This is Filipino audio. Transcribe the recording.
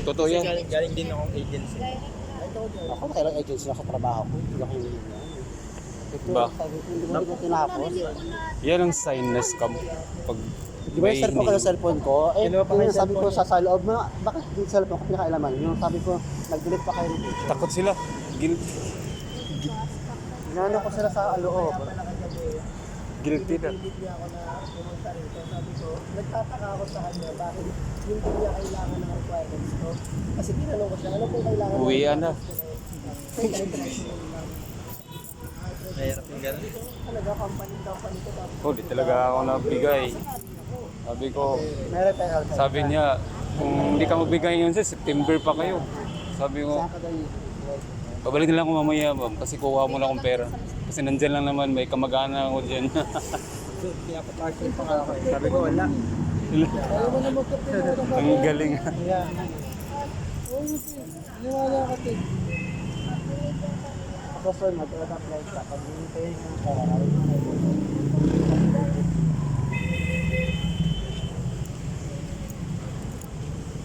Totoo Kasi yan. galing din akong agency. Ako kailang agency na sa trabaho ko. Hindi ako yung ito, Ba? sabi ko, hindi mo rin tinapos. Yan ang sign na scam. Pag Di ba yung cellphone ko may sa cellphone ko? Eh, Kinuha pa kayo yung sabi ko cellphone sa loob mo, bakit yung cellphone ko pinakailaman? Yung sabi ko, nag-delete pa kayo ng picture. takot sila. Inano ko sila sa loob. Guilty na. Bibigyan ako na pumunta rito. Sabi ko, nagtataka ako sa kanya bakit hindi niya kailangan ng requirements ko. Kasi tinanong ko siya, ano kung kailangan Uwian na. Mahirap yung gano'n. Talaga, company daw pa nito. Oh, di talaga ako nabigay. Sabi ko, Meron tayo outside. sabi niya, kung hindi ka magbigay yun sa September pa kayo. Sabi ko, Saan ka daw yun? pabalik na lang ako mamaya, ma'am, kasi kuha mo lang akong pera. Kasi nandyan lang naman, may kamag-anak ako dyan. Kaya pa-parking pa nga ako. Sabi ko, wala. Ayaw mo na magkapin mo. Ang galing. Ayan. Niwala ka, Tid. Ako, sir, mag-apply ka. Pag hintayin ng pera,